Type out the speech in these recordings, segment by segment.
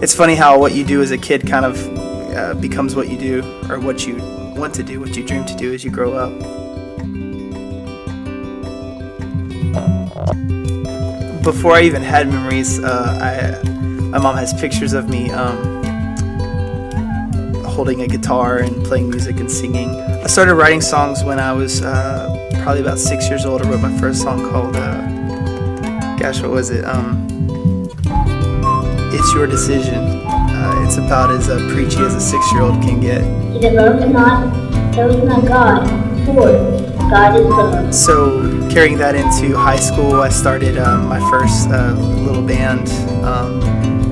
it's funny how what you do as a kid kind of becomes what you do, or what you want to do, what you dream to do as you grow up. Before I even had memories, my mom has pictures of me holding a guitar and playing music and singing. I started writing songs when I was probably about 6 years old. I wrote my first song called, what was it? It's Your Decision. It's about as preachy as a 6-year-old can get. He devotes not, knows not God, for God is love. So carrying that into high school, I started my first little band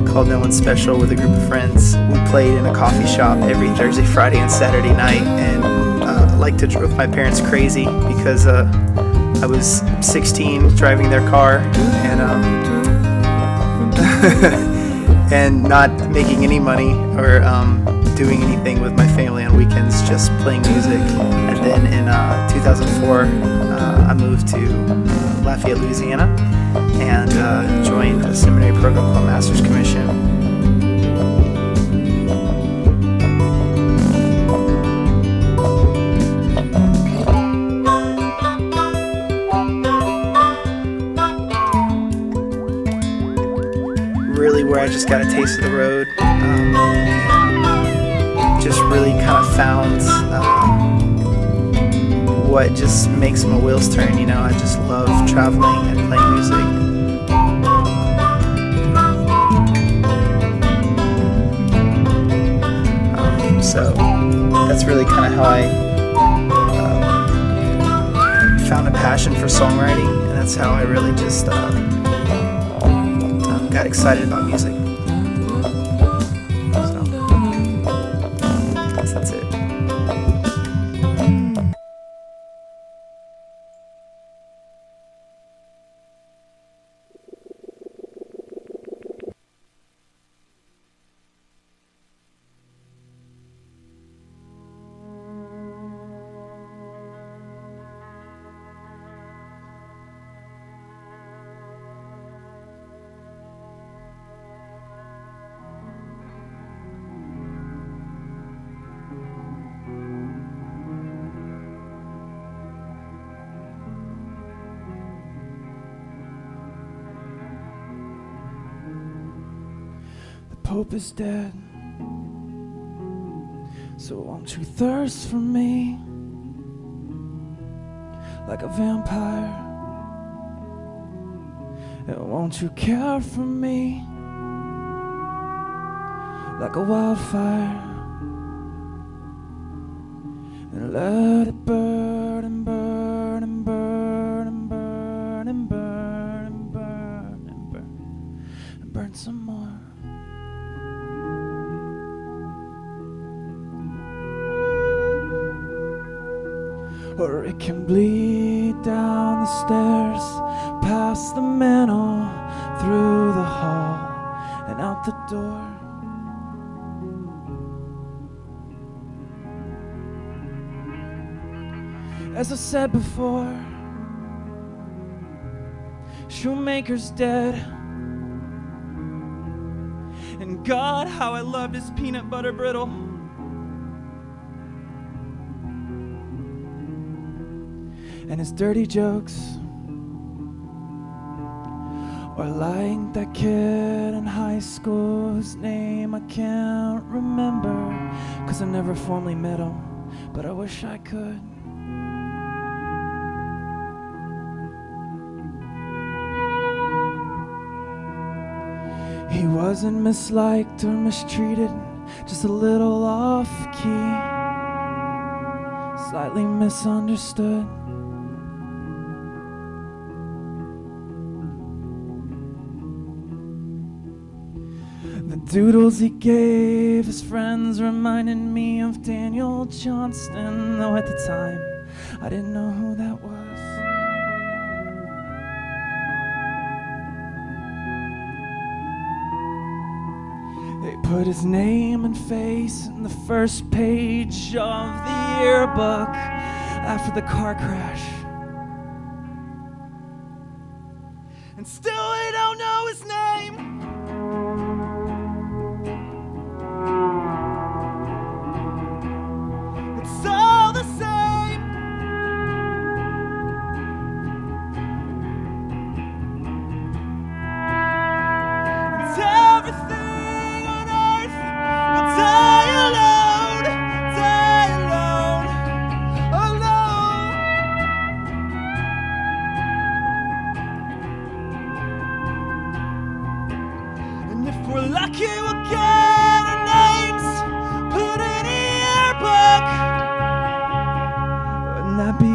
called No One Special with a group of friends. We played in a coffee shop every Thursday, Friday, and Saturday night, and liked to drive my parents crazy because I was 16 driving their car and and not making any money or doing anything with my family on weekends, just playing music. And then in 2004, I moved to Lafayette, Louisiana, and joined a seminary program called Master's Commission. Really where I just got a taste of the road, and just really kind of found what just makes my wheels turn. You know, I just love traveling and playing music. So that's really kind of how I found a passion for songwriting, and that's how I really just got excited about music. So that's it. Hope is dead, so won't you thirst for me like a vampire, and won't you care for me like a wildfire, and let it burn and burn and burn and burn and burn and burn and burn and burn some more. Or it can bleed down the stairs, past the mantel, through the hall, and out the door. As I said before, Shoemaker's dead. And God, how I loved his peanut butter brittle. And his dirty jokes, or lying that kid in high school whose name I can't remember, 'cause I never formally met him, but I wish I could. He wasn't misliked or mistreated, just a little off-key, slightly misunderstood. The doodles he gave his friends reminded me of Daniel Johnston, though at the time I didn't know who that was. They put his name and face in the first page of the yearbook after the car crash. And still they don't know his name.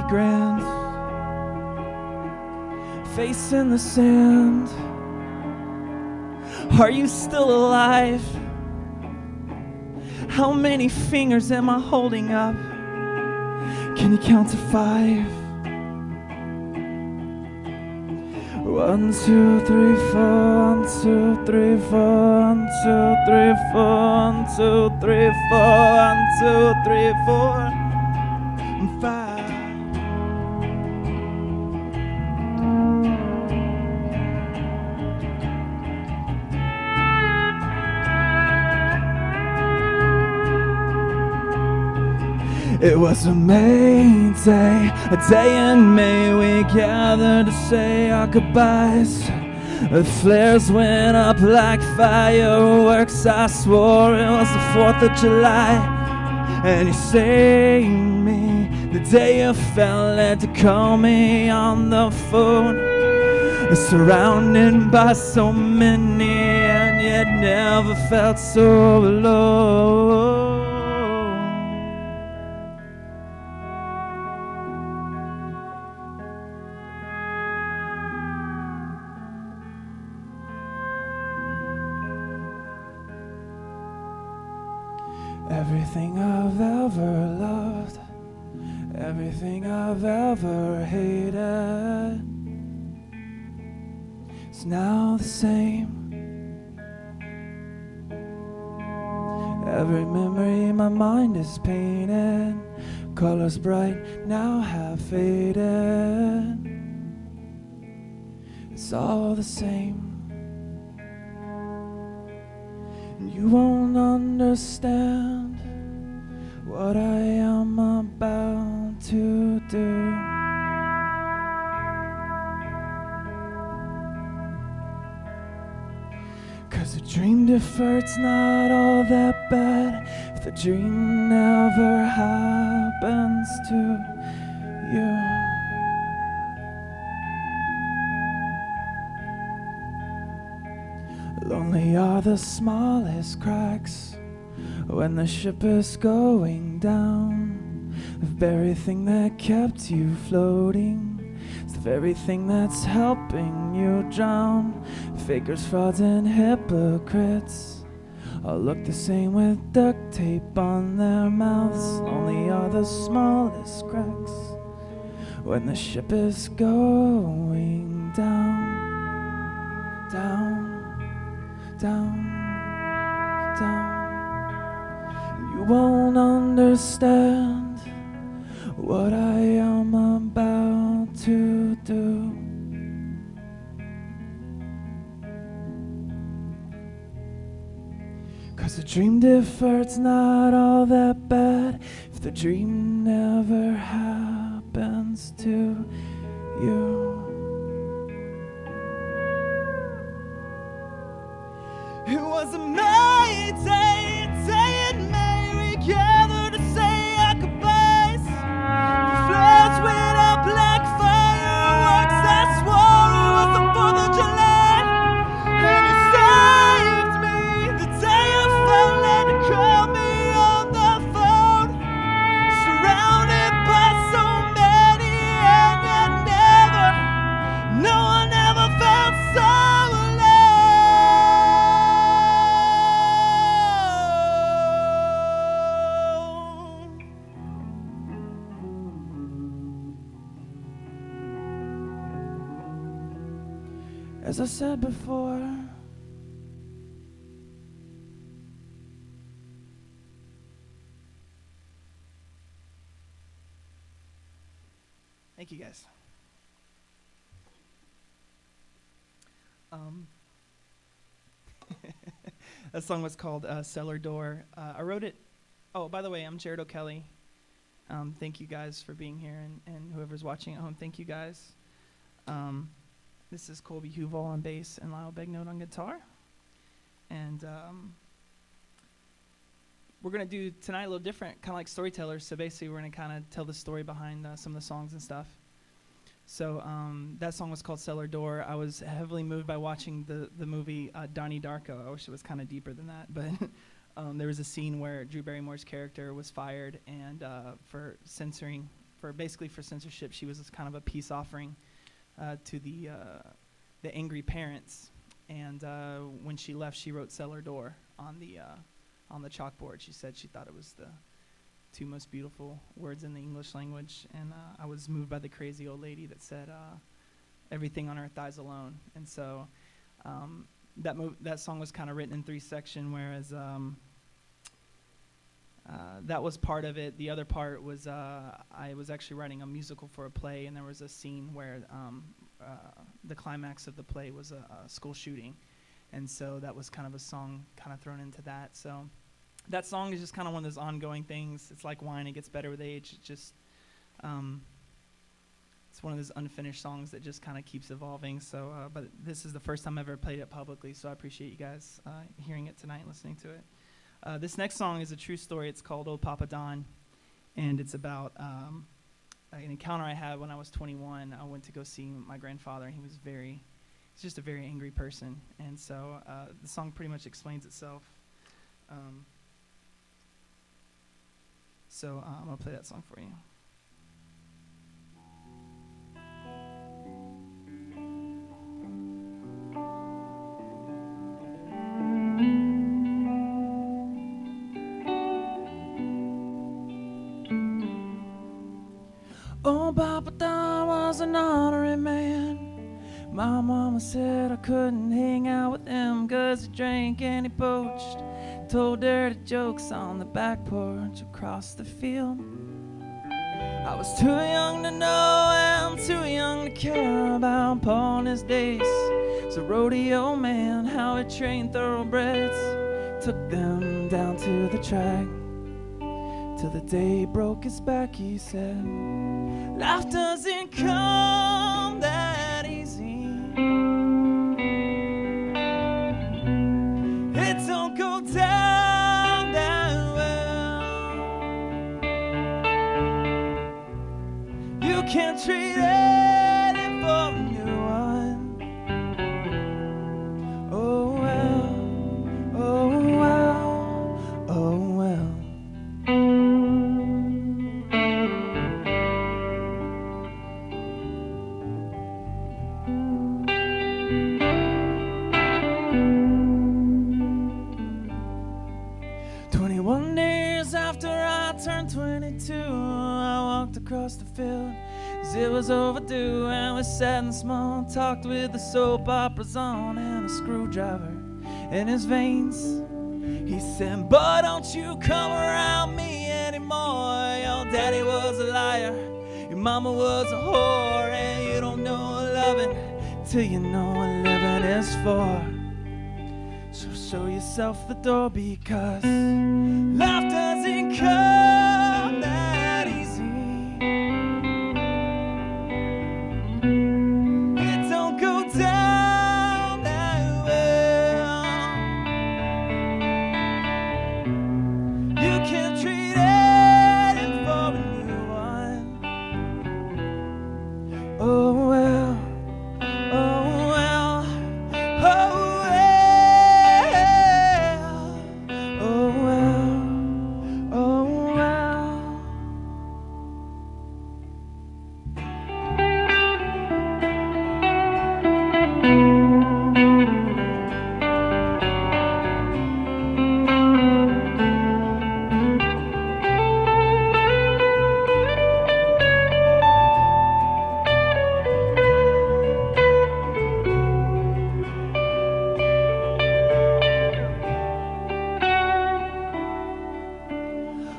grand, face in the sand. Are you still alive? How many fingers am I holding up? Can you count to 5? 1, 2, 3, 4. 1, 2, 3, 4. 1, 2, 3, 4. 1, 2, 3, 4. 1, 2, 3, 4. And 5. It was a May Day, a day in May. We gathered to say our goodbyes. The flares went up like fireworks. I swore it was the 4th of July. And you saved me the day you felt led to call me on the phone. Surrounded by so many, and yet never felt so alone. Everything I've ever loved, everything I've ever hated, it's now the same. Every memory in my mind is painted, colors bright now have faded. It's all the same. You won't understand what I am about to do. Cause a dream deferred's not all that bad if the dream never happens to you. Lonely are the smallest cracks when the ship is going down. The very thing that kept you floating is the very thing that's helping you drown. Fakers, frauds, and hypocrites all look the same with duct tape on their mouths. Lonely are the smallest cracks when the ship is going down, down, down, down. You won't understand what I am about to do. Cause a dream deferred's not all that bad if the dream never happens to you. It was a May Day, a day in May. We gathered to say our goodbyes. The flares went up like fireworks. I swore it was the 4th of July. And you saved me the day you felt led to call me on the phone. Surrounded by so many, and yet never, no one ever felt so alone. As I said before, Thank you, guys. That song was called Cellar Door. I wrote it. Oh, by the way, I'm Jared O'Kelly. Thank you guys for being here, and whoever's watching at home, thank you guys. This is Colby Huval on bass and Lyle Begnote on guitar. And we're going to do tonight a little different, kind of like storytellers. So basically we're going to kind of tell the story behind some of the songs and stuff. So that song was called Cellar Door. I was heavily moved by watching the movie Donnie Darko. I wish it was kind of deeper than that. But there was a scene where Drew Barrymore's character was fired and for for censorship. She was kind of a peace offering to the angry parents. And when she left, she wrote "Cellar Door" on the chalkboard. She said she thought it was the two most beautiful words in the English language. And I was moved by the crazy old lady that said, "Everything on earth dies alone." And so that song was kind of written in 3 sections, whereas that was part of it. The other part was I was actually writing a musical for a play, and there was a scene where the climax of the play was a school shooting. And so that was kind of a song kind of thrown into that. So that song is just kind of one of those ongoing things. It's like wine, it gets better with age. It just, it's one of those unfinished songs that just kind of keeps evolving. So, but this is the first time I've ever played it publicly, so I appreciate you guys hearing it tonight and listening to it. This next song is a true story. It's called Old Papa Don, and it's about an encounter I had when I was 21. I went to go see my grandfather, and he's just a very angry person. And so the song pretty much explains itself. So I'm going to play that song for you. Old Papa Don was an honorary man. My mama said I couldn't hang out with him 'cause he drank and he poached, told dirty jokes on the back porch across the field. I was too young to know and too young to care about Paul in his days. So rodeo man, how he trained thoroughbreds, took them down to the track. Till the day broke his back, he said, life doesn't come that easy. It don't go down that well. You can't trade it for a new one. Oh well, oh well, oh well. 21 days after I turned 22, I walked across the field as it was overdue, and we sat and small talked with the soap operas on and a screwdriver in his veins. He said, boy, don't you come around me anymore. Your daddy was a liar, your mama was a whore, and you don't know loving till you know what living is for. So show yourself the door, because life doesn't come that easy. It don't go down that well. You can't trade it for a new one. Oh well, oh well, oh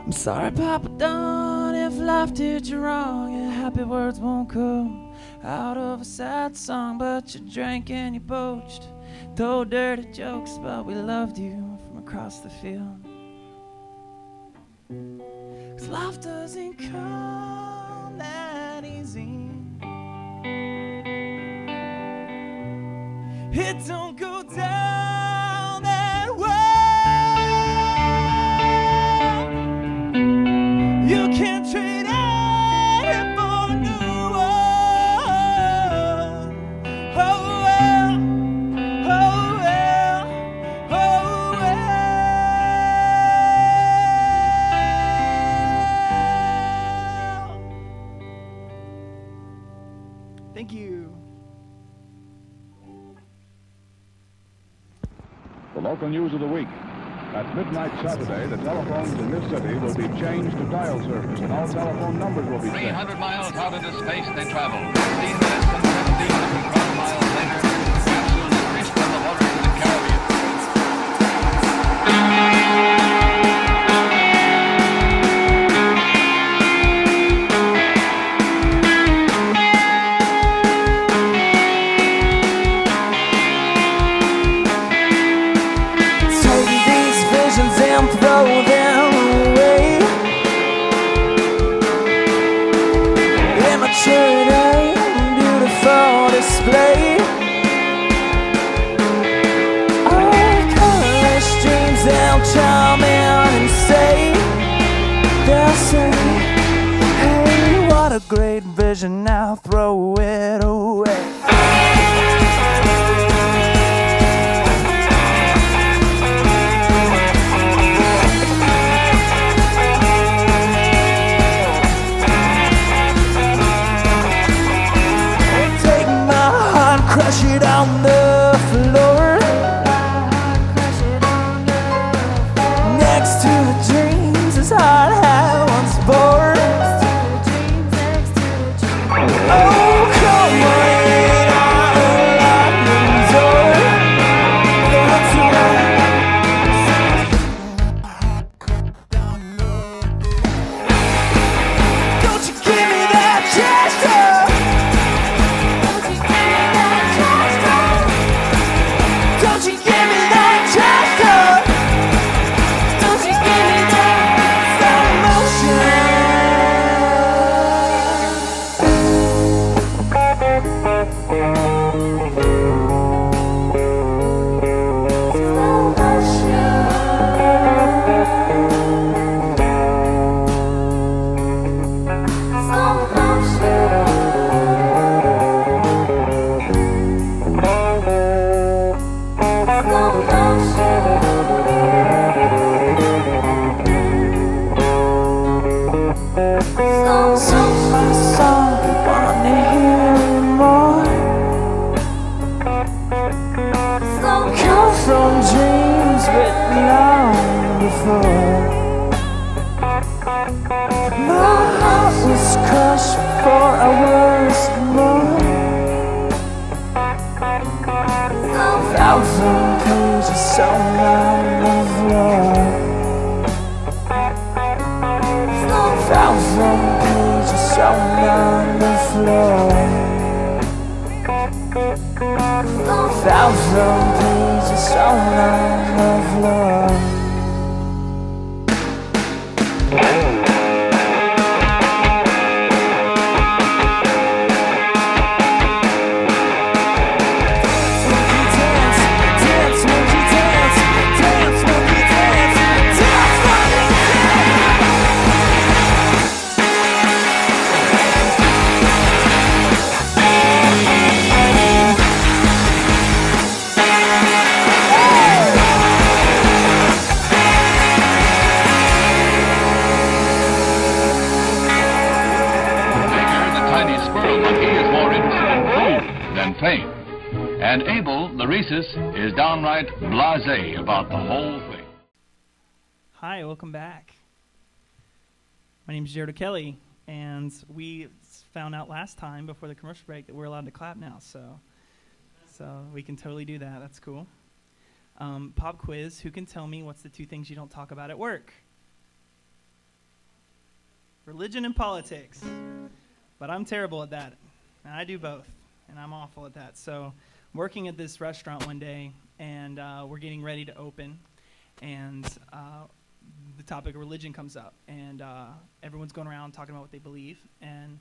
I'm sorry, Papa Don, if life did you wrong and happy words won't come out of a sad song. But you drank and you poached, told dirty jokes, but we loved you from across the field. 'Cause life doesn't come that easy. It don't go down that way. You can't trade it for a new one. Oh well, oh well, oh well. Thank you. The local news of the week. At midnight Saturday, the telephones in this city will be changed to dial service, and all telephone numbers will be changed. 300 miles out into space they travel. 15 minutes and 1,700 ground miles later, capsule is reached on the waters of the Caribbean. And throw them away. Immaturity, beautiful display. Our colorless dreams, they'll chime in and say, they'll say, hey, what a great vision, now throw it away. Crush it on the floor, next to the dreams his heart had once bore. Oh, come on, unlock the door. That's right. Don't you give me that gesture. Don't you give me that gesture? Don't you give me that from dreams written long before. My heart was crushed for a worst more. 1,000 pages sewn on the floor. 1,000 pages sewn on the floor. 1,000 pages sewn on the floor. Fame. And Abel, the rhesus, is downright blasé about the whole thing. Hi, welcome back. My name is Jared O'Kelly, and we found out last time before the commercial break that we're allowed to clap now, so we can totally do that. That's cool. Pop quiz, who can tell me what's the 2 things you don't talk about at work? Religion and politics. But I'm terrible at that, and I do both. And I'm awful at that. So I'm working at this restaurant one day, and we're getting ready to open, and the topic of religion comes up, and everyone's going around talking about what they believe, and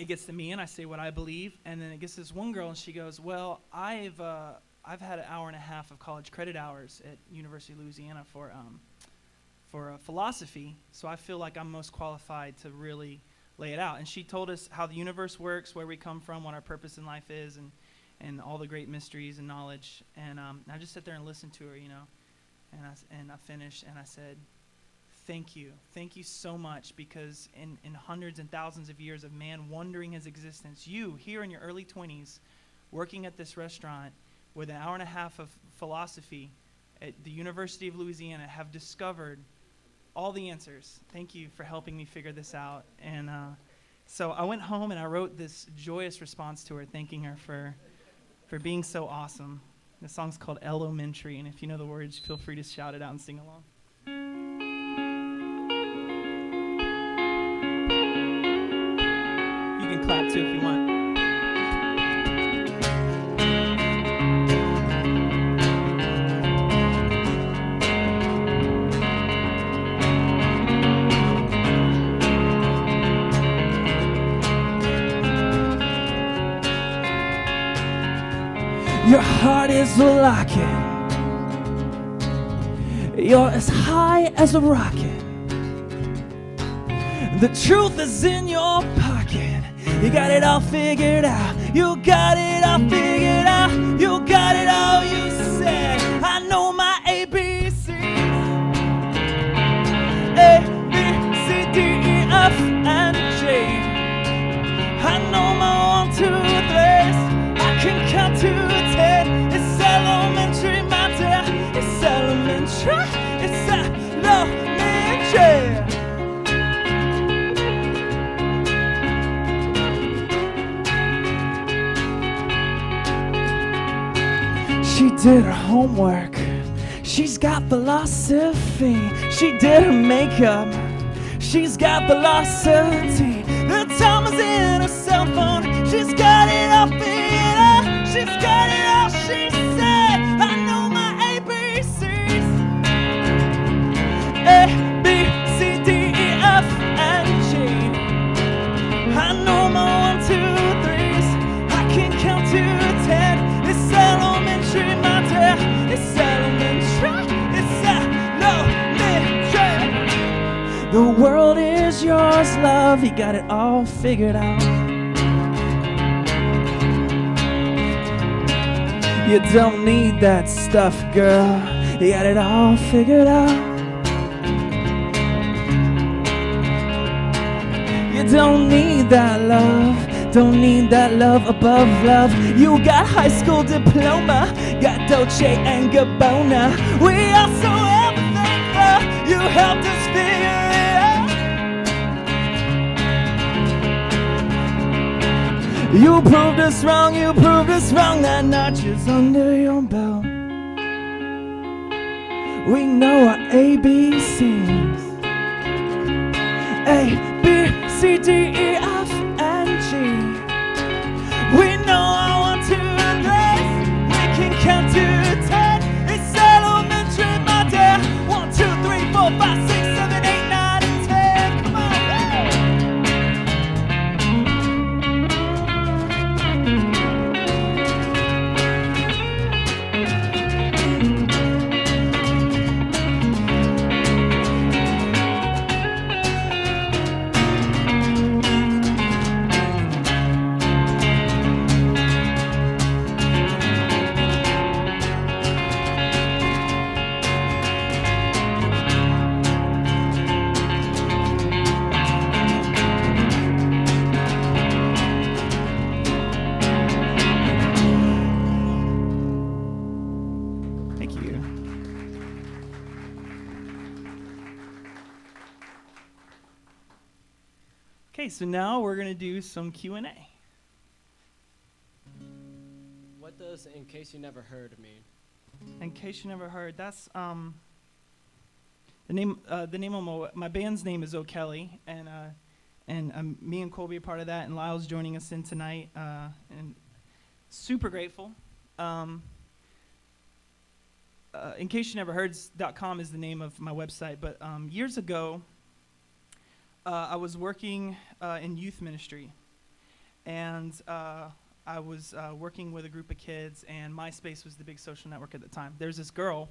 it gets to me, and I say what I believe, and then it gets to this one girl, and she goes, well, I've had an hour and a half of college credit hours at University of Louisiana for philosophy, so I feel like I'm most qualified to really lay it out. And she told us how the universe works, where we come from, what our purpose in life is, and all the great mysteries and knowledge. And I just sat there and listened to her, you know. And I finished, and I said, thank you. Thank you so much, because in hundreds and thousands of years of man wondering his existence, you, here in your early 20s, working at this restaurant with an hour and a half of philosophy at the University of Louisiana, have discovered all the answers. Thank you for helping me figure this out. And so I went home and I wrote this joyous response to her, thanking her for being so awesome. The song's called Elementary, and if you know the words, feel free to shout it out and sing along. You can clap too if you want. Your heart is a locket. You're as high as a rocket. The truth is in your pocket. You got it all figured out. You got it all figured out. You got it all, you said. I know my ABCs. A, B, C, D, E, F, and G. I know my 1, 2, 3s. I can count to 10. It's elementary, my dear. It's elementary. It's elementary. She did her homework. She's got philosophy. She did her makeup. She's got velocity. The time is in her cell phone. She's got it all figured out. She's got it all, she said. I know my ABCs. A, B, C, D, E, F, and G. I know my 1, 2, 3s. I can count to 10. It's elementary, my dear. It's elementary. It's elementary. The world is yours, love. You got it all figured out. You don't need that stuff, girl. You got it all figured out. You don't need that love. Don't need that love above love. You got high school diploma. Got Dolce and Gabbana. We are so everything, girl. You helped us figure it out. You proved us wrong, you proved us wrong. That notch is under your belt. We know our ABCs. A, B, C, D, E, F, and G. We know our 1, 2, 3s. We can count to 10. It's elementary, my dear. 1, 2, 3, 4, 5, 6, 7, 8, 9, and 10. Come on. Okay, so now we're going to do some Q&A. What does "in case you never heard" mean? In case you never heard, that's the name of my band's name is O'Kelly, and me and Colby are part of that, and Lyle's joining us in tonight, and super grateful. In case you never heard.com is the name of my website, but years ago, I was working in youth ministry, and I was working with a group of kids, and MySpace was the big social network at the time. There's this girl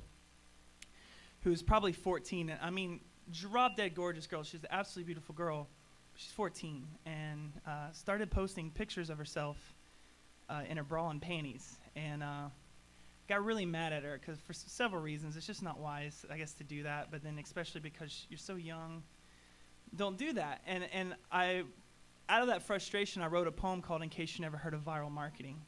who's probably 14, and I mean, drop-dead gorgeous girl. She's an absolutely beautiful girl. She's 14, and started posting pictures of herself in her bra and panties, and got really mad at her because for several reasons. It's just not wise, I guess, to do that. But then especially because you're so young, don't do that. And I, out of that frustration, I wrote a poem called "In Case You Never Heard of Viral Marketing."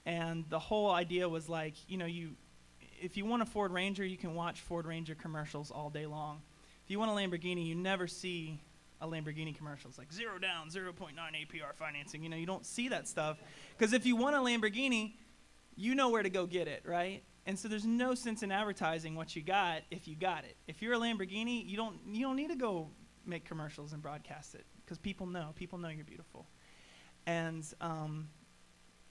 And the whole idea was like, if you want a Ford Ranger, you can watch Ford Ranger commercials all day long. If you want a Lamborghini, you never see a Lamborghini commercial. It's like 0 down, 0.9 APR financing. You don't see that stuff. Because if you want a Lamborghini, you know where to go get it, right? And so there's no sense in advertising what you got if you got it. If you're a Lamborghini, you don't need to go make commercials and broadcast it because people know you're beautiful. And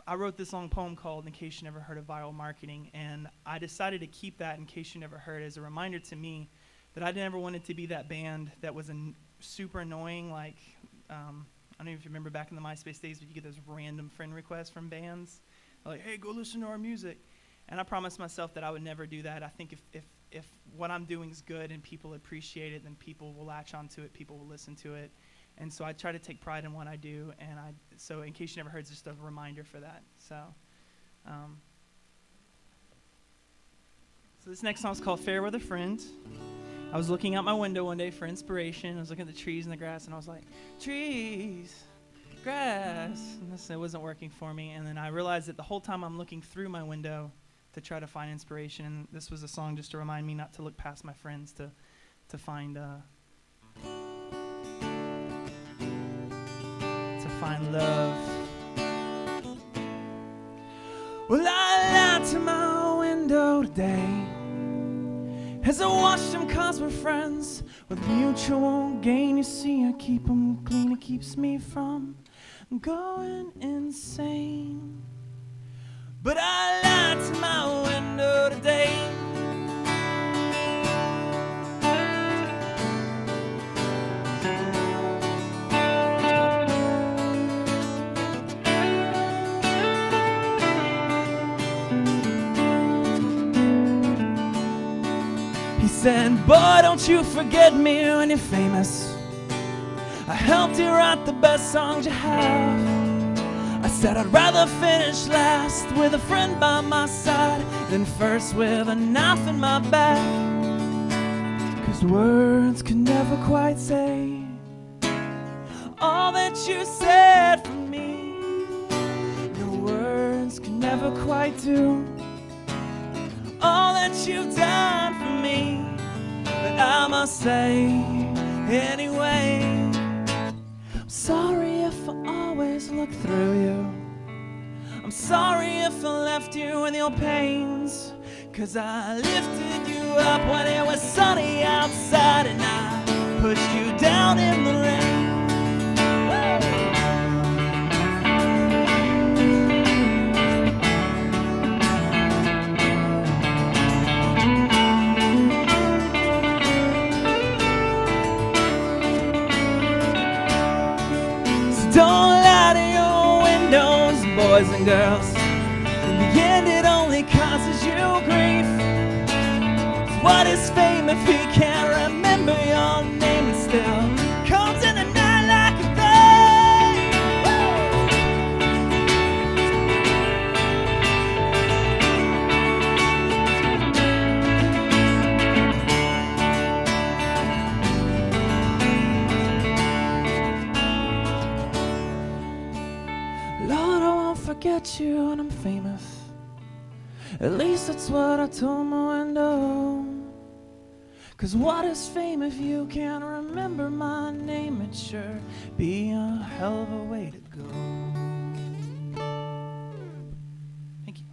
I wrote this long poem called "In Case You Never Heard of Viral Marketing," and I decided to keep that "In Case You Never Heard" as a reminder to me that I never wanted to be that band that was super annoying. Like, I don't know if you remember back in the MySpace days, but you get those random friend requests from bands. Like, hey, go listen to our music. And I promised myself that I would never do that. I think if what I'm doing is good and people appreciate it, then people will latch onto it, people will listen to it. And so I try to take pride in what I do. And so In Case You Never Heard, it's just a reminder for that. So this next song is called "Fair Weather Friend." I was looking out my window one day for inspiration. I was looking at the trees and the grass, and I was like, trees, grass. And it wasn't working for me. And then I realized that the whole time I'm looking through my window to try to find inspiration. And this was a song just to remind me not to look past my friends to find love. Well, I lied to my window today as I watched them, 'cause we're friends with mutual gain. You see, I keep them clean. It keeps me from going insane. But I lied to my window today. He said, boy, don't you forget me when you're famous. I helped you write the best songs you have. I said I'd rather finish last with a friend by my side than first with a knife in my back. 'Cause words can never quite say all that you said for me. No, words can never quite do all that you've done for me. But I must say anyway, I'm sorry if I always look through you. I'm sorry if I left you with your pains. 'Cause I lifted you up when it was sunny outside, and I pushed you down in the rain. Don't lie to your windows, boys and girls. In the end, it only causes you grief. 'Cause what is fame if he can't remember your name and still comes in the night like a thief? Lord, I won't forget you when I'm famous. At least that's what I told my window. 'Cause what is fame if you can't remember my name? It'd sure be a hell of a way to go. Thank you.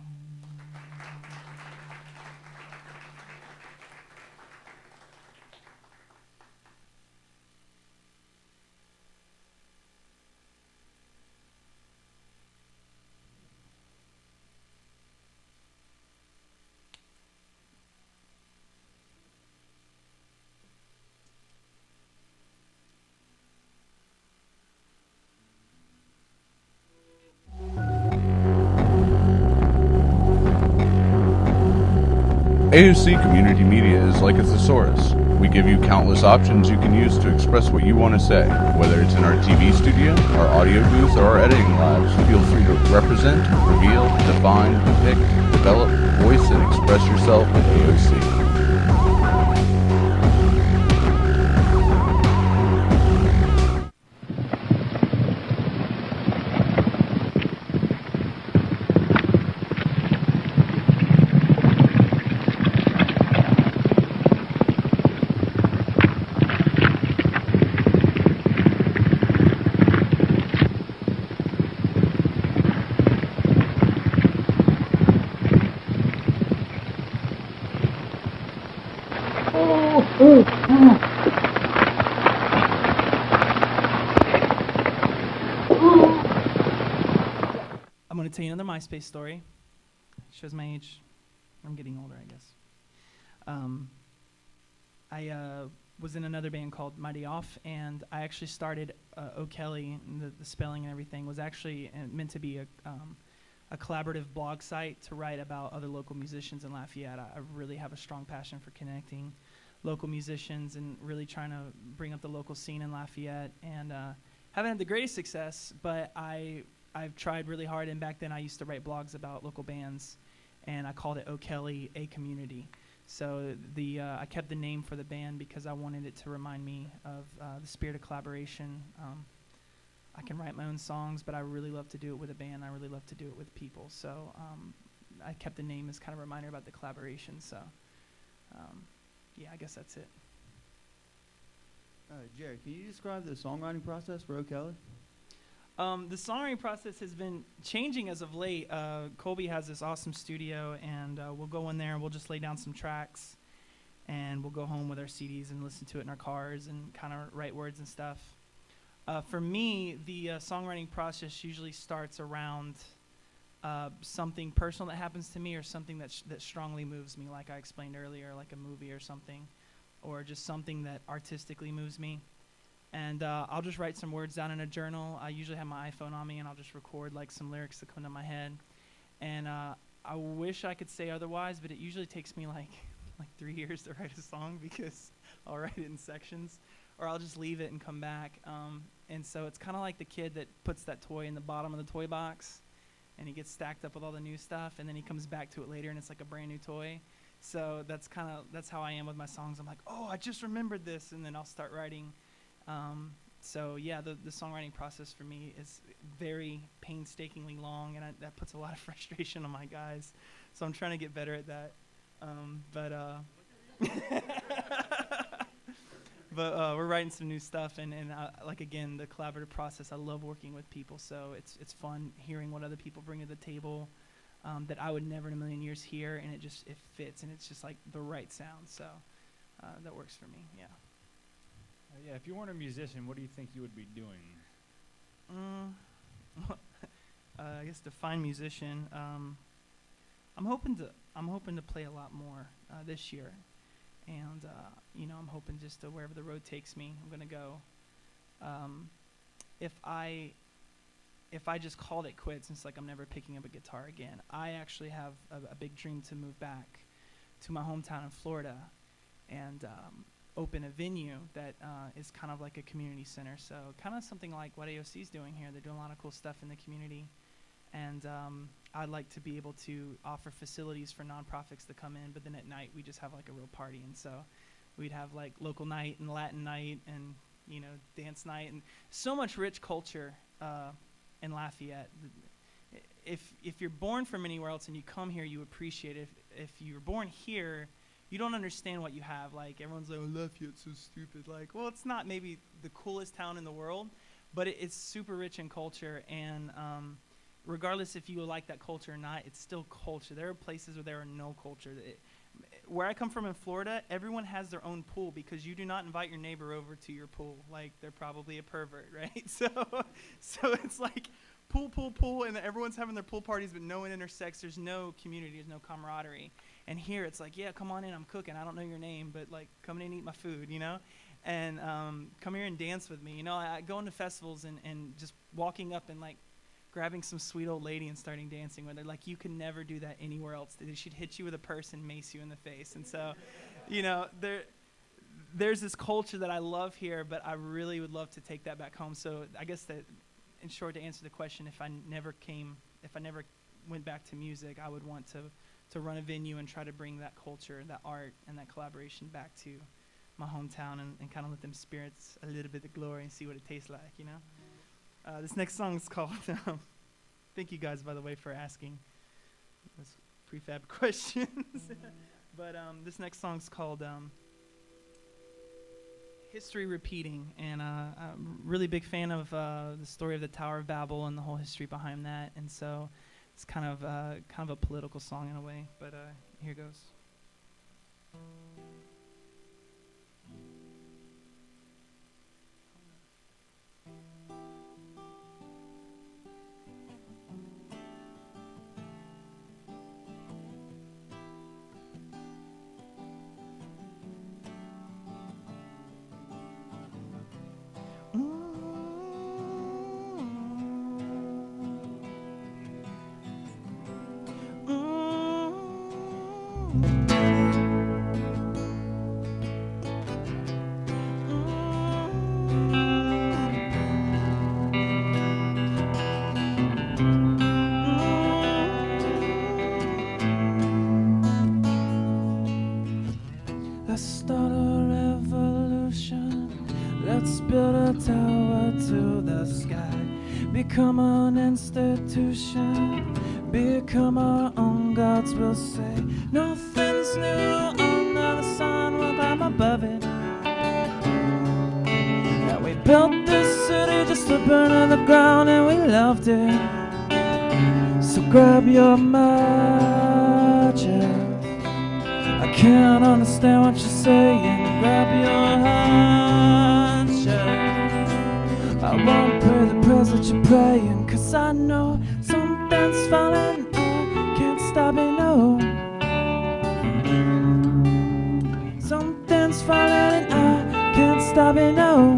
AOC Community Media is like a thesaurus. We give you countless options you can use to express what you want to say. Whether it's in our TV studio, our audio booth, or our editing labs, feel free to represent, reveal, define, depict, develop, voice, and express yourself at AOC. I'm going to tell you another MySpace story. Shows my age. I'm getting older, I guess. I was in another band called Mighty Off, and I actually started O'Kelly, and the spelling and everything was actually meant to be a collaborative blog site to write about other local musicians in Lafayette. I really have a strong passion for connecting local musicians and really trying to bring up the local scene in Lafayette. And haven't had the greatest success, but I've tried really hard. And back then I used to write blogs about local bands, and I called it O'Kelly A Community. So I kept the name for the band because I wanted it to remind me of the spirit of collaboration. I can write my own songs, but I really love to do it with a band. I really love to do it with people. So I kept the name as kind of a reminder about the collaboration. So yeah, I guess that's it. Jared, can you describe the songwriting process for O'Kelly? The songwriting process has been changing as of late. Colby has this awesome studio, and we'll go in there and we'll just lay down some tracks, and we'll go home with our CDs and listen to it in our cars and kind of write words and stuff. For me, the songwriting process usually starts around something personal that happens to me, or something that strongly moves me, like I explained earlier, like a movie or something, or just something that artistically moves me. And I'll just write some words down in a journal. I usually have my iPhone on me, and I'll just record like some lyrics that come to my head. And I wish I could say otherwise, but it usually takes me like 3 years to write a song, because I'll write it in sections, or I'll just leave it and come back. And so it's kind of like the kid that puts that toy in the bottom of the toy box, and he gets stacked up with all the new stuff, and then he comes back to it later, and it's like a brand new toy. So that's how I am with my songs. I'm like, oh, I just remembered this, and then I'll start writing. So yeah, the songwriting process for me is very painstakingly long, and that puts a lot of frustration on my guys. So I'm trying to get better at that. But we're writing some new stuff, and like, again, the collaborative process. I love working with people, so it's fun hearing what other people bring to the table that I would never in a million years hear, and it fits, and it's just like the right sound. So that works for me. Yeah. Yeah, if you weren't a musician, what do you think you would be doing? I guess define musician. I'm hoping to play a lot more this year, and I'm hoping just to wherever the road takes me, I'm gonna go. If I just called it quits, and it's like I'm never picking up a guitar again, I actually have a big dream to move back to my hometown in Florida, and open a venue that is kind of like a community center. So kind of something like what AOC is doing here. They're doing a lot of cool stuff in the community. And I'd like to be able to offer facilities for nonprofits to come in, but then at night we just have like a real party. And so we'd have like local night and Latin night and, dance night, and so much rich culture in Lafayette. If you're born from anywhere else and you come here, you appreciate it. If you're born here, you don't understand what you have. Like, everyone's like, oh, Lafayette's so stupid. Like, well, it's not maybe the coolest town in the world, but it's super rich in culture. And regardless if you like that culture or not, it's still culture. There are places where there are no culture. Where I come from in Florida, everyone has their own pool, because you do not invite your neighbor over to your pool. Like, they're probably a pervert, right? So it's like pool, and everyone's having their pool parties, but no one intersects. There's no community. There's no camaraderie. And here it's like, yeah, come on in, I'm cooking. I don't know your name, but like, come in and eat my food, and come here and dance with me. I go into festivals and just walking up and like grabbing some sweet old lady and starting dancing with her. Like, you can never do that anywhere else. She'd hit you with a purse and mace you in the face. And so, there's this culture that I love here, but I really would love to take that back home. So I guess that, in short, to answer the question, if I never went back to music, I would want to run a venue and try to bring that culture, that art, and that collaboration back to my hometown and kind of let them experience a little bit of glory and see what it tastes like, you know? This next song is called, thank you guys, by the way, for asking those prefab questions. But this next song's called History Repeating, and I'm a really big fan of the story of the Tower of Babel and the whole history behind that, and so it's kind of a political song in a way, but here goes. Let's start a revolution. Let's build a tower to the sky. Become an institution. Become our own gods, we'll say. Nothing's new under the sun. We'll climb above it. Yeah, we built this city just to burn to the ground, and we loved it. So grab your matches. I can't understand what you're saying. Grab your handshake. I won't pray the prayers that you're praying, 'cause I know something's falling. I can't stop it, no. Something's falling and I can't stop it, no.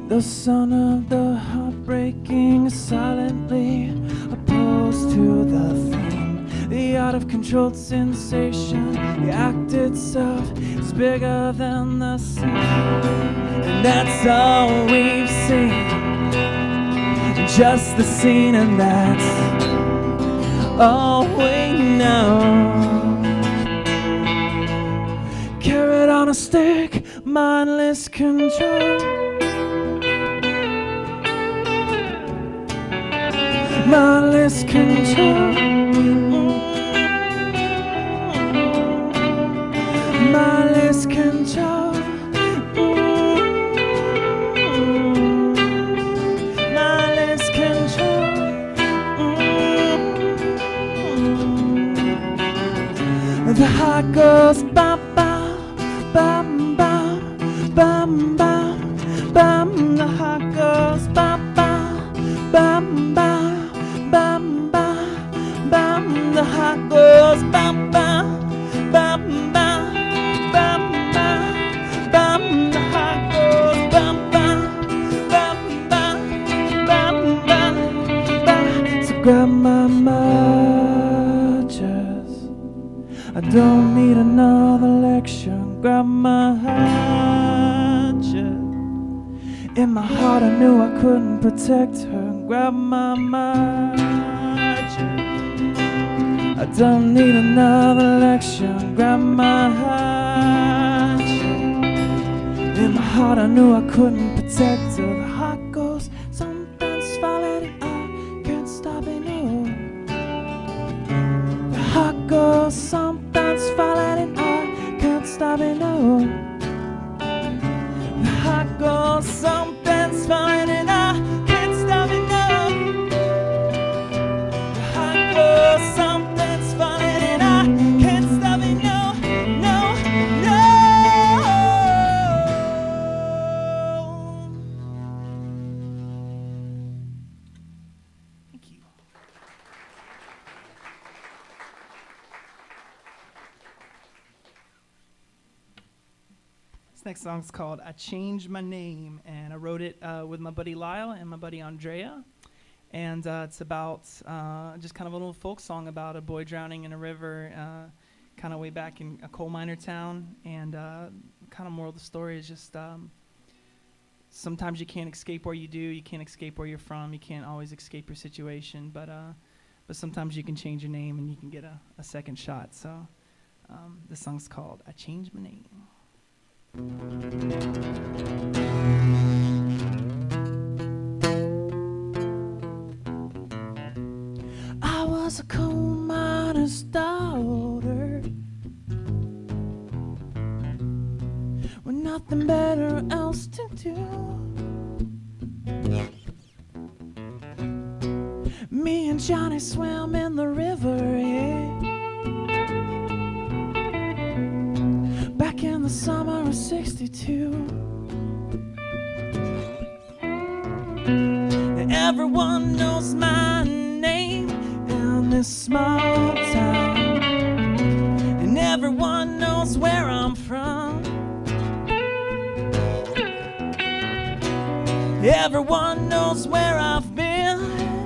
The son of the heartbreaking is silently opposed to the theme. The out-of-controlled sensation, the act itself is bigger than the scene. And that's all we've seen, just the scene, and that's all we know. Carrot on a stick, mindless control. Mindless control. Mindless control. Mindless control. The heart goes bam bam bam bam bam bam bam. The heart goes bam bam bam bam bam bam bam. The heart goes bam bam bam bam bam bam bam. The heart goes bam bam bam bam bam bam bam. So grab my matches. I don't need another lecture. Grab my hatchet. In my heart I knew I couldn't protect her. Grab my matches. I don't need another lecture. Grab my hatchet. In my heart I knew I couldn't protect her. The heart goes, something's falling and I can't stop it, no. The heart goes, something's falling and I can't stop it, no. The heart goes, something's falling and I can't stop it, no. The heart goes, something's falling and I can't stop it, no, no, no. Thank you. This next song's called I Changed My Name, and I wrote it with my buddy Lyle and my buddy Andrea. And it's about just kind of a little folk song about a boy drowning in a river kind of way back in a coal miner town, and kind of moral of the story is just sometimes you can't escape where you do, you can't escape where you're from, you can't always escape your situation, but sometimes you can change your name and you can get a second shot. So this song's called I Changed My Name. I was a coal miner's daughter with nothing better else to do. Me and Johnny swam in the river, yeah, back in the summer of '62. Everyone knows my name in this small town, and everyone knows where I'm from. Everyone knows where I've been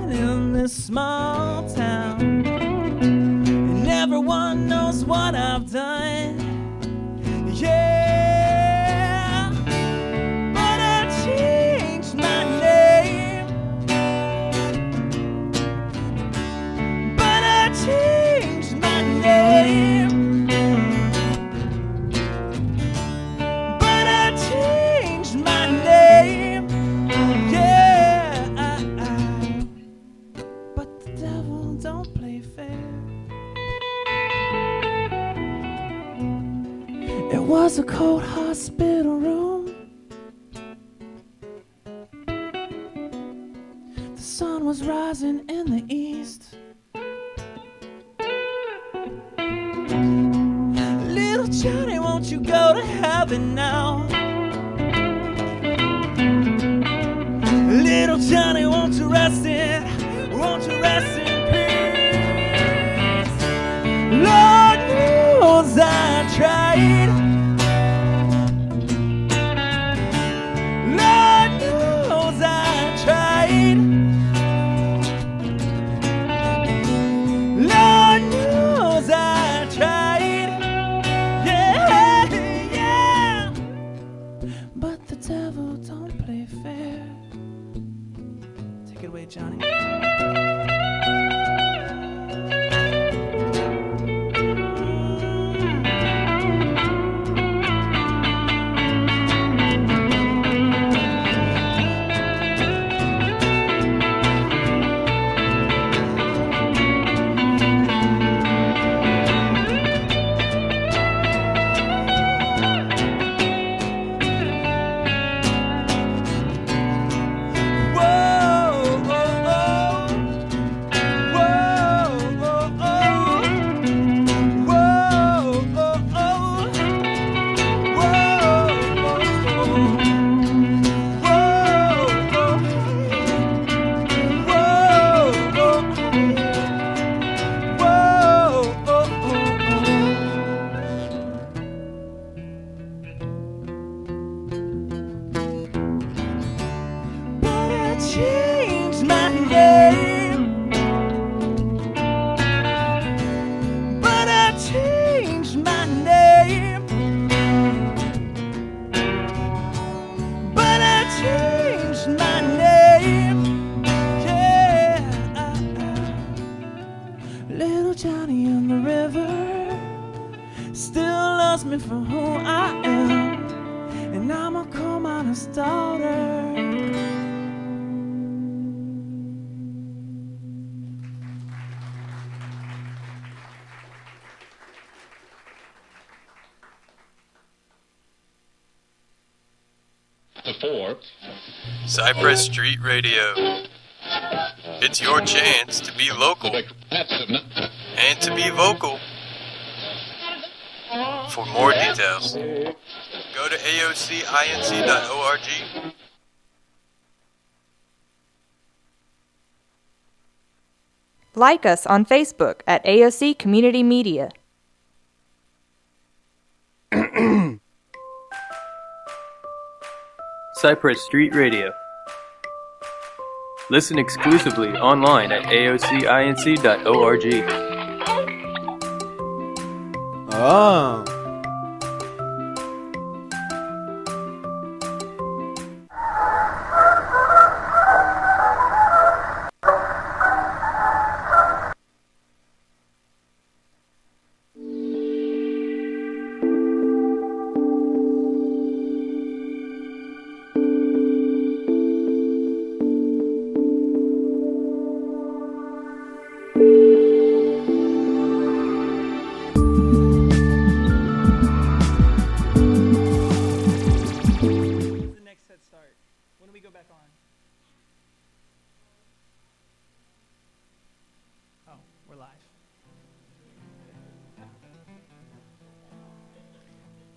in this small town, and everyone knows what I've done. Yeah, but I changed my name. But I changed my name. But I changed my name. Yeah, but the devil don't play fair. It was a cold hospital room. The sun was rising in the east. Little Johnny, won't you go to heaven now? Little Johnny, won't you rest in peace? Lord knows I tried. Lord knows I tried. Lord knows I tried. Yeah, yeah. But the devil don't play fair. Take it away, Johnny. Changed my name, but I changed my name, but I changed my name, yeah. Little Johnny in the river still loves me for who I am, and I'm a coal miner's daughter. Cypress Street Radio. It's your chance to be local and to be vocal. For more details, go to AOCinc.org. Like us on Facebook at AOC Community Media. Cypress Street Radio. Listen exclusively online at aocinc.org. Oh.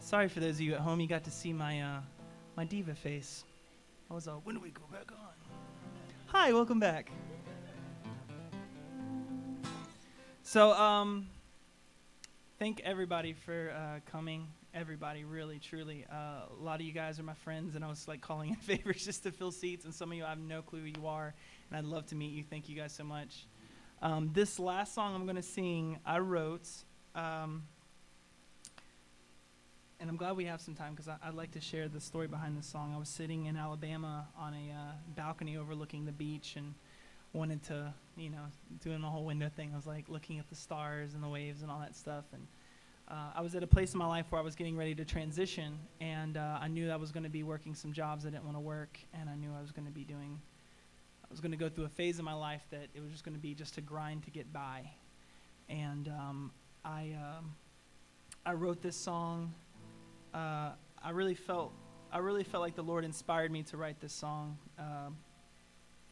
Sorry for those of you at home, you got to see my my diva face. I was all, when do we go back on? Hi, welcome back. So, thank everybody for coming. Everybody, really, truly. A lot of you guys are my friends, and I was like calling in favors just to fill seats, and some of you I have no clue who you are, and I'd love to meet you. Thank you guys so much. This last song I'm going to sing, I wrote. And I'm glad we have some time because I'd like to share the story behind this song. I was sitting in Alabama on a balcony overlooking the beach and wanted to, doing the whole window thing. I was like looking at the stars and the waves and all that stuff. And I was at a place in my life where I was getting ready to transition, and I knew I was going to be working some jobs I didn't want to work, and I knew I was going to go through a phase in my life that it was just going to be just a grind to get by. And I wrote this song. I really felt like the Lord inspired me to write this song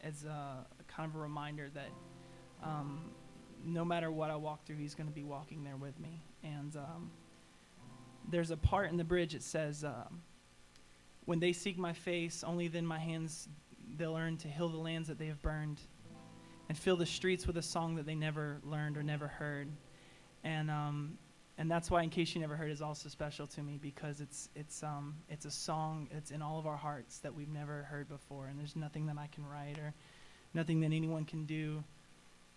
as a kind of a reminder that no matter what I walk through, He's going to be walking there with me. And there's a part in the bridge. It says, "When they seek my face, only then my hands they'll earn to heal the lands that they have burned, and fill the streets with a song that they never learned or never heard." And that's why, in case you never heard, is also special to me, because it's a song that's in all of our hearts that we've never heard before, and there's nothing that I can write or nothing that anyone can do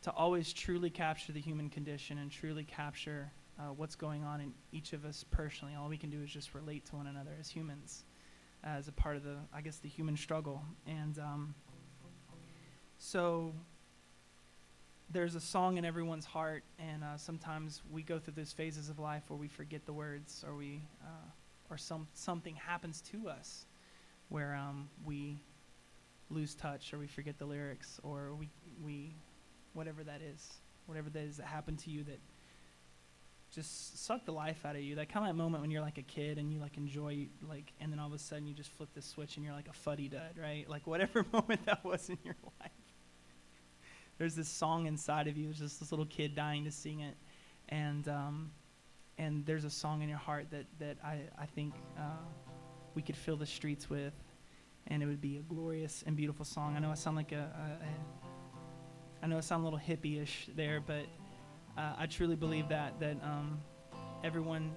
to always truly capture the human condition and truly capture what's going on in each of us personally. All we can do is just relate to one another as humans, as a part of the human struggle. And so there's a song in everyone's heart, and sometimes we go through those phases of life where we forget the words, or something happens to us where we lose touch, or we forget the lyrics, or we whatever that is that happened to you that just sucked the life out of you. That kind of moment when you're like a kid and you like enjoy and then all of a sudden you just flip the switch and you're like a fuddy-dud, right? Like whatever moment that was in your life. There's this song inside of you. There's just this little kid dying to sing it, and there's a song in your heart that I think we could fill the streets with, and it would be a glorious and beautiful song. I know I sound like I know I sound a little hippie-ish there, but I truly believe that everyone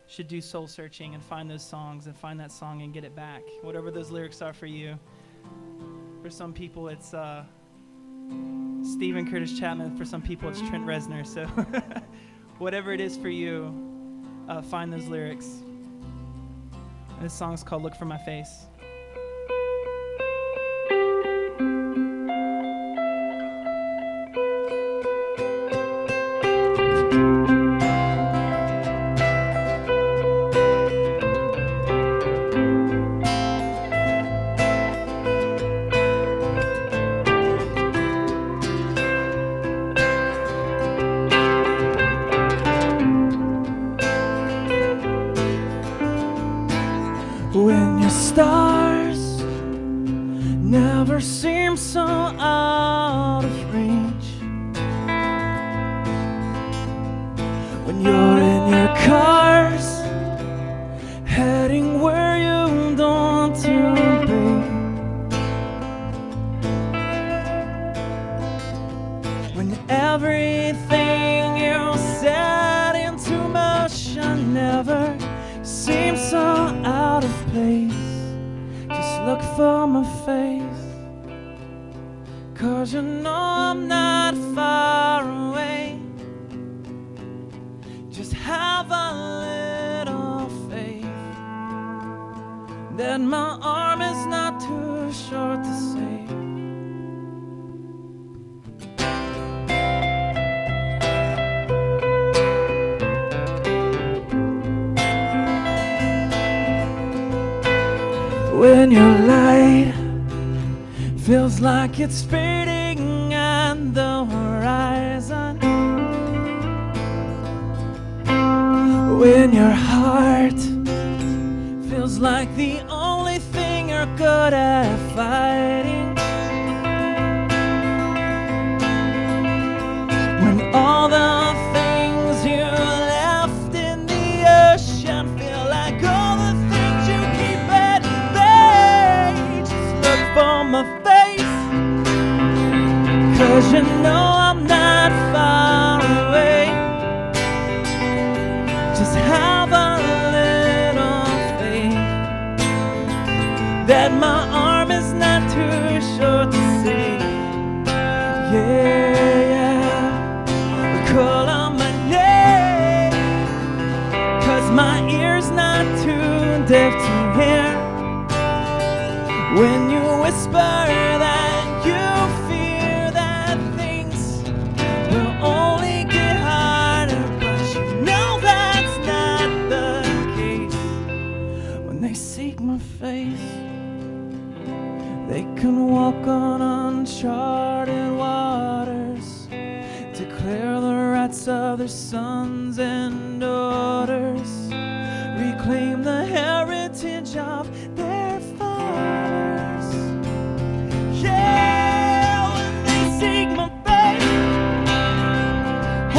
should do soul searching and find those songs and find that song and get it back, whatever those lyrics are for you. For some people, it's Stephen Curtis Chapman. For some people, it's Trent Reznor. So whatever it is for you, find those lyrics. And this song's called "Look for My Face." When your stars never seem so out of reach, when you're in your cars heading where you don't want to be, when everything you set into motion never seems so out of place, just look for my face, 'cause you know I'm not far away. Just have a little faith that my arm is not too short to save. When your light feels like it's fading at the horizon, when your heart feels like the only thing you're good at fighting, when all the things you left in the ocean feel like all the things you keep at bay, just look for my face, 'cause you know I'm not far away. Just have a little faith that my arm is not too short to save. Yeah, call on my name, 'cause my ear's not too deaf to hear when you whisper that you fear that things will only get harder, but you know that's not the case. When they seek my face, they can walk on uncharted waters, declare the rights of their sons and daughters, reclaim the heritage of their fathers. Yeah, when they seek my face,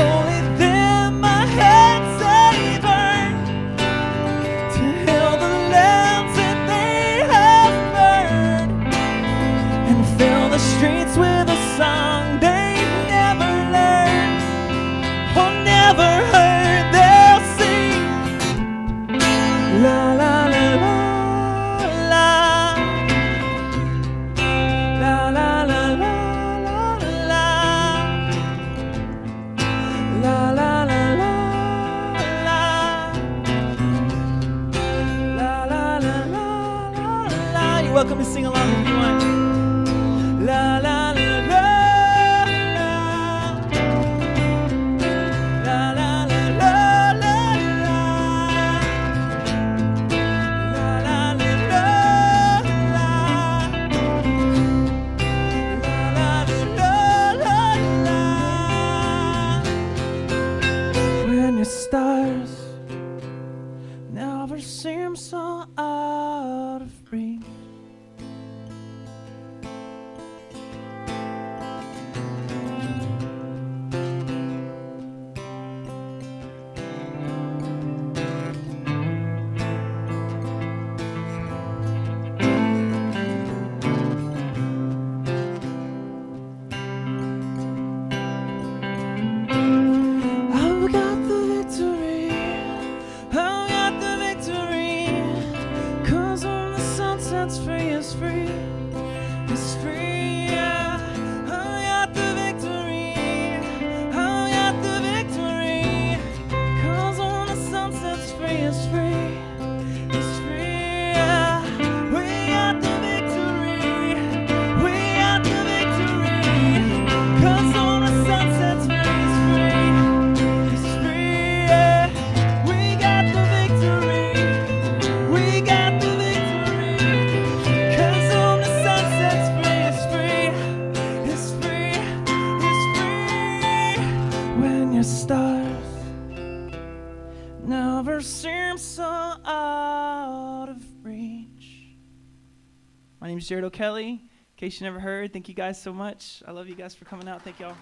only then my head say burn, to heal the lands that they have burned, and fill the streets with a song they've never learned or never heard. They'll sing la la la la la la la la la la la la la la la la la la la. You're welcome to sing along if you want. La la la la la la la la la la la la la la. When your stars never seem so out of reach, I've got the victory, I've got the victory, 'cause when the sun sets free is free, is free, yeah. I've got the victory, I've got the victory, 'cause when the sun sets free is free, is free, yeah. We got the victory, we got the victory, 'cause when the sun sets free is free, is free, yeah. We got the victory, we got the victory, 'cause when the sun sets free is free, is free, is free. When your stars never seem so out of reach. My name is Jared O'Kelly. In case you never heard, thank you guys so much. I love you guys for coming out. Thank y'all.